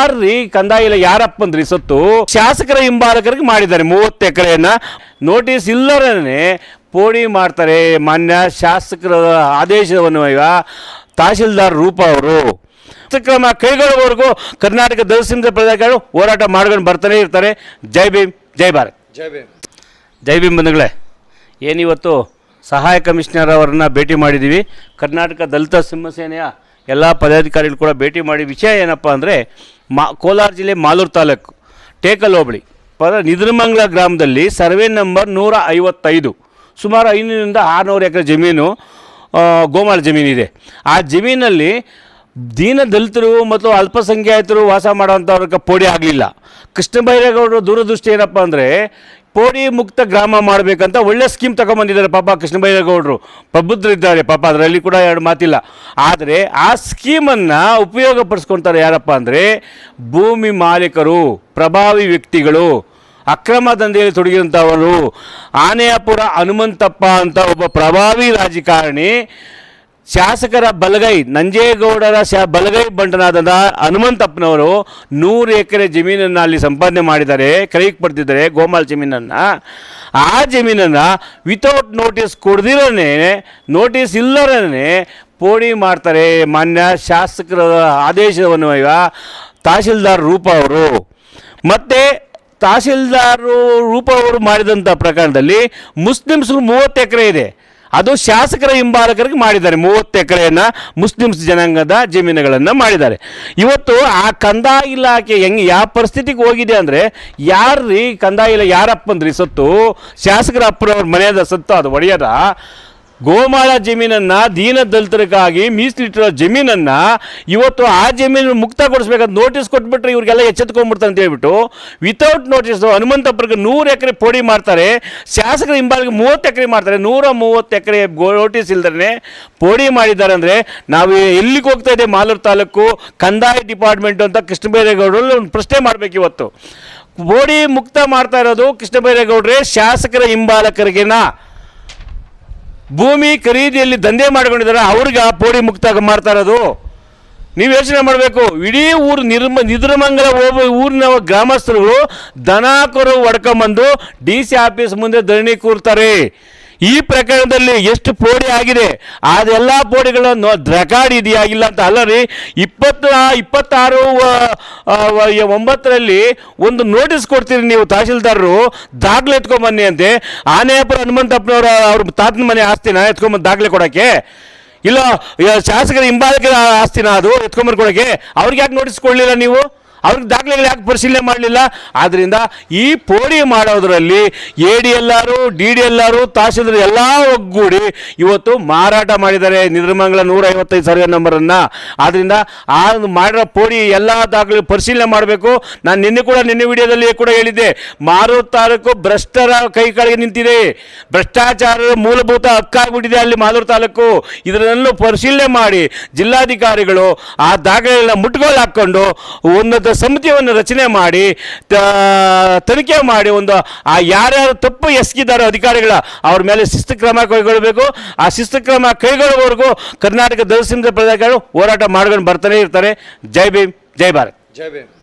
ಯಾರ್ರೀ ಕಂದಾಯ ಇಲ್ಲ ಯಾರಪ್ಪಂದ್ರಿ ಸೊತ್ತು ಶಾಸಕರ ಹಿಂಬಾಲಕರಿಗೆ ಮಾಡಿದ್ದಾರೆ 30 ಎಕರೆಯನ್ನ ನೋಟಿಸ್ ಇಲ್ಲರೇ ಪೋಡಿ ಮಾಡ್ತಾರೆ. ಮಾನ್ಯ ಶಾಸಕರ ಆದೇಶವನ್ನು ತಹಶೀಲ್ದಾರ್ ರೂಪ ಅವರು ಕ್ರಮ ಕೈಗೊಳ್ಳುವವರೆಗೂ ಕರ್ನಾಟಕ ದಲಿತ ಪ್ರಜೆಗಳು ಹೋರಾಟ ಮಾಡ್ಕೊಂಡು ಬರ್ತಾನೆ ಇರ್ತಾರೆ. ಜೈ ಭೀಮ್, ಜೈ ಭಾರತ್. ಜೈ ಭೀಮ್ ಬಂಧುಗಳೇ, ಏನಿವತ್ತು ಸಹಾಯಕ ಕಮಿಷನರ್ ಅವರನ್ನು ಭೇಟಿ ಮಾಡಿದ್ದೀವಿ. ಕರ್ನಾಟಕ ದಲಿತ ಸಿಂಹಸೇನೆಯ ಎಲ್ಲ ಪದಾಧಿಕಾರಿಗಳು ಕೂಡ ಭೇಟಿ ಮಾಡಿ ವಿಷಯ ಏನಪ್ಪ ಅಂದರೆ ಕೋಲಾರ ಜಿಲ್ಲೆ ಮಾಲೂರು ತಾಲೂಕು ಟೇಕಲ್ ಹೋಬಳಿ ನಿದ್ರಮಂಗಲ ಗ್ರಾಮದಲ್ಲಿ ಸರ್ವೆ ನಂಬರ್ 155 ಸುಮಾರು 500 600 ಎಕರೆ ಜಮೀನು ಗೋಮಾಳ ಜಮೀನಿದೆ. ಆ ಜಮೀನಲ್ಲಿ ದೀನ ದಲಿತರು ಮತ್ತು ಅಲ್ಪಸಂಖ್ಯಾತರು ವಾಸ ಮಾಡೋವಂಥವ್ರಿಗೆ ಪೋಡಿ ಆಗಲಿಲ್ಲ. ಕೃಷ್ಣ ಬೈರೇಗೌಡರು ದೂರದೃಷ್ಟಿ ಏನಪ್ಪ ಅಂದರೆ ಪೋಡಿ ಮುಕ್ತ ಗ್ರಾಮ ಮಾಡಬೇಕಂತ ಒಳ್ಳೆ ಸ್ಕೀಮ್ ತಗೊಂಬಂದಿದ್ದಾರೆ. ಪಾಪ ಕೃಷ್ಣ ಬೈರೇಗೌಡರು ಪ್ರಬುದ್ಧರಿದ್ದಾರೆ, ಪಾಪ ಅದರಲ್ಲಿ ಕೂಡ ಎರಡು ಮಾತಿಲ್ಲ. ಆದರೆ ಆ ಸ್ಕೀಮನ್ನು ಉಪಯೋಗಪಡಿಸ್ಕೊಳ್ತಾರೆ ಯಾರಪ್ಪ ಅಂದರೆ ಭೂಮಿ ಮಾಲೀಕರು, ಪ್ರಭಾವಿ ವ್ಯಕ್ತಿಗಳು, ಅಕ್ರಮ ದಂಧೆಯಲ್ಲಿ ತೊಡಗಿರುವಂಥವರು. ಆನೆಯಾಪುರ ಹನುಮಂತಪ್ಪ ಅಂತ ಒಬ್ಬ ಪ್ರಭಾವಿ ರಾಜಕಾರಣಿ ಶಾಸಕರ ಬಲಗೈ ನಂಜೇಗೌಡರ ಬಲಗೈ ಬಂಟನಾದ ಹನುಮಂತಪ್ಪನವರು 100 ಎಕರೆ ಜಮೀನನ್ನು ಅಲ್ಲಿ ಸಂಪಾದನೆ ಮಾಡಿದ್ದಾರೆ, ಕೈಗೆ ಪಡೆದಿದ್ದಾರೆ ಗೋಮಾಳ ಜಮೀನನ್ನು. ಆ ಜಮೀನನ್ನು ವಿತೌಟ್ ನೋಟಿಸ್ ಕೊಡ್ದಿರೇ, ನೋಟಿಸ್ ಇಲ್ಲರೇ ಪೋಡಿ ಮಾಡ್ತಾರೆ. ಮಾನ್ಯ ಶಾಸಕರ ಆದೇಶವನ್ನು ತಹಶೀಲ್ದಾರ್ ರೂಪ ಅವರು ಮತ್ತು ತಹಶೀಲ್ದಾರ್ ರೂಪ ಅವರು ಮಾಡಿದಂಥ ಪ್ರಕರಣದಲ್ಲಿ ಮುಸ್ಲಿಮ್ಸ್ರು 30 ಎಕರೆ ಇದೆ, ಅದು ಶಾಸಕರ ಹಿಂಬಾಲಕರಿಗೆ ಮಾಡಿದ್ದಾರೆ. 30 ಎಕರೆಯನ್ನು ಮುಸ್ಲಿಮ್ಸ್ ಜನಾಂಗದ ಜಮೀನುಗಳನ್ನು ಮಾಡಿದ್ದಾರೆ. ಇವತ್ತು ಆ ಕಂದಾಯ ಇಲಾಖೆ ಹೆಂಗೆ ಯಾವ ಪರಿಸ್ಥಿತಿಗೆ ಹೋಗಿದೆ ಅಂದರೆ ಯಾರ್ರೀ ಕಂದಾಯ ಇಲ್ಲ ಯಾರಪ್ಪಂದ್ರಿ ಸೊತ್ತು ಶಾಸಕರ ಅಪ್ಪನವ್ರ ಮನೆಯದ ಸತ್ತು ಅದು ಒಡೆಯದ ಗೋಮಾಳ ಜಮೀನನ್ನು ದೀನ ದಲಿತರಿಗಾಗಿ ಮೀಸಲಿಟ್ಟಿರೋ ಜಮೀನನ್ನು ಇವತ್ತು ಆ ಜಮೀನು ಮುಕ್ತಗೊಳಿಸ್ಬೇಕಂತ ನೋಟಿಸ್ ಕೊಟ್ಬಿಟ್ರೆ ಇವ್ರಿಗೆಲ್ಲ ಎಚ್ಚೆತ್ಕೊಂಡ್ಬಿಡ್ತಾರೆ ಅಂತ ಹೇಳ್ಬಿಟ್ಟು ವಿತೌಟ್ ನೋಟಿಸು ಹನುಮಂತಪ್ಪರಿಗೆ 100 ಎಕರೆ ಪೋಡಿ ಮಾಡ್ತಾರೆ. ಶಾಸಕರ ಹಿಂಬಾಲಿಗೆ 30 ಎಕರೆ ಮಾಡ್ತಾರೆ. 130 ಎಕರೆ ನೋಟಿಸ್ ಇಲ್ದೇ ಪೋಡಿ ಮಾಡಿದ್ದಾರೆ. ಅಂದರೆ ನಾವು ಎಲ್ಲಿಗೆ ಹೋಗ್ತಾ ಇದೆ ಮಾಲೂರು ತಾಲೂಕು ಕಂದಾಯ ಡಿಪಾರ್ಟ್ಮೆಂಟು ಅಂತ ಕೃಷ್ಣ ಬೈರೇಗೌಡರು ಒಂದು ಪ್ರಶ್ನೆ ಮಾಡಬೇಕು. ಇವತ್ತು ಪೋಡಿ ಮುಕ್ತ ಮಾಡ್ತಾ ಇರೋದು ಕೃಷ್ಣ ಬೈರೇಗೌಡ್ರೆ ಶಾಸಕರ ಹಿಂಬಾಲಕರಿಗೆನಾ? ಭೂಮಿ ಖರೀದಿಯಲ್ಲಿ ದಂಧೆ ಮಾಡ್ಕೊಂಡಿದ್ದಾರೆ, ಅವ್ರಿಗೆ ಪೋಡಿ ಮುಕ್ತ ಮಾಡ್ತಾ ಇರೋದು? ನೀವು ಯೋಚನೆ ಮಾಡಬೇಕು. ಇಡೀ ಊರು ನಿದ್ರಮಂಗಲ ಊರಿನ ಗ್ರಾಮಸ್ಥರು ದನ ಕರು ಹೊಡ್ಕೊಂಬಂದು DC ಆಫೀಸ್ ಮುಂದೆ ಧರಣಿ ಕೂರ್ತಾರೆ. ಈ ಪ್ರಕರಣದಲ್ಲಿ ಎಷ್ಟು ಪೋಡಿ ಆಗಿದೆ, ಅದೆಲ್ಲ ಪೋಡಿಗಳನ್ನು ರೆಕಾರ್ಡ್ ಇದೆಯಾ ಇಲ್ಲ ಅಂತ ಅಲ್ಲ ರೀ. 26/9 ಒಂದು ನೋಟಿಸ್ ಕೊಡ್ತೀರಿ ನೀವು ತಹಶೀಲ್ದಾರರು, ದಾಖಲೆ ಎತ್ಕೊಂಬನ್ನಿ ಅಂತೆ. ಆನೆಯಾಪುರ ಹನುಮಂತಪ್ಪನವರ ಅವ್ರ ತಾತನ ಮನೆ ಆಸ್ತಿನ ಎತ್ಕೊಂಬಂದು ದಾಖಲೆ ಕೊಡೋಕ್ಕೆ? ಇಲ್ಲ ಶಾಸಕರ ಹಿಂಬಾಲಕರ ಆಸ್ತಿನ ಅದು ಎತ್ಕೊಂಬಂದು ಕೊಡೋಕ್ಕೆ? ಅವ್ರಿಗೆ ಯಾಕೆ ನೋಟಿಸ್ ಕೊಡಲಿಲ್ಲ ನೀವು? ಅವ್ರಿಗೆ ದಾಖಲೆಗಳು ಯಾಕೆ ಪರಿಶೀಲನೆ ಮಾಡಲಿಲ್ಲ? ಆದ್ದರಿಂದ ಈ ಪೋಡಿ ಮಾಡೋದರಲ್ಲಿ ADLR DDLR ತಹಶೀಲ್ದಾರ್ ಎಲ್ಲ ಒಗ್ಗೂಡಿ ಇವತ್ತು ಮಾರಾಟ ಮಾಡಿದ್ದಾರೆ ನಿದ್ರಮಂಗಲ 155 ಸರ್ವೆ ನಂಬರನ್ನು. ಆದ್ದರಿಂದ ಆ ಮಾಡಿರೋ ಪೋಡಿ ಎಲ್ಲ ದಾಖಲೆ ಪರಿಶೀಲನೆ ಮಾಡಬೇಕು. ನಾನು ನಿನ್ನೆ ವಿಡಿಯೋದಲ್ಲಿ ಕೂಡ ಹೇಳಿದ್ದೆ, ಮಾಲೂರು ತಾಲೂಕು ಭ್ರಷ್ಟರ ಕೈ ಕೆಳಗೆ ನಿಂತಿದೆ, ಭ್ರಷ್ಟಾಚಾರದ ಮೂಲಭೂತ ಹಕ್ಕಾಗ್ಬಿಟ್ಟಿದೆ ಅಲ್ಲಿ ಮಾಲೂರು ತಾಲೂಕು. ಇದನ್ನೆಲ್ಲ ಪರಿಶೀಲನೆ ಮಾಡಿ ಜಿಲ್ಲಾಧಿಕಾರಿಗಳು ಆ ದಾಖಲೆಗಳನ್ನ ಮುಟ್ಗೋಲು ಹಾಕ್ಕೊಂಡು ಉನ್ನತ ಸಮಿತಿಯನ್ನು ರಚನೆ ಮಾಡಿ ತನಿಖೆ ಮಾಡಿ ಒಂದು ಆ ಯಾರ್ಯಾರು ತಪ್ಪು ಎಸಗಿದಾರೋ ಅಧಿಕಾರಿಗಳ ಅವ್ರ ಮೇಲೆ ಶಿಸ್ತು ಕ್ರಮ ಕೈಗೊಳ್ಳಬೇಕು. ಆ ಶಿಸ್ತು ಕ್ರಮ ಕೈಗೊಳ್ಳುವವರೆಗೂ ಕರ್ನಾಟಕ ದಲಿತ ಪ್ರಜೆಗಳು ಹೋರಾಟ ಮಾಡ್ಕೊಂಡು ಬರ್ತಾನೆ ಇರ್ತಾರೆ. ಜೈ ಭೀಮ್, ಜೈ ಭಾರತ್. ಜೈ ಭೀಮ್.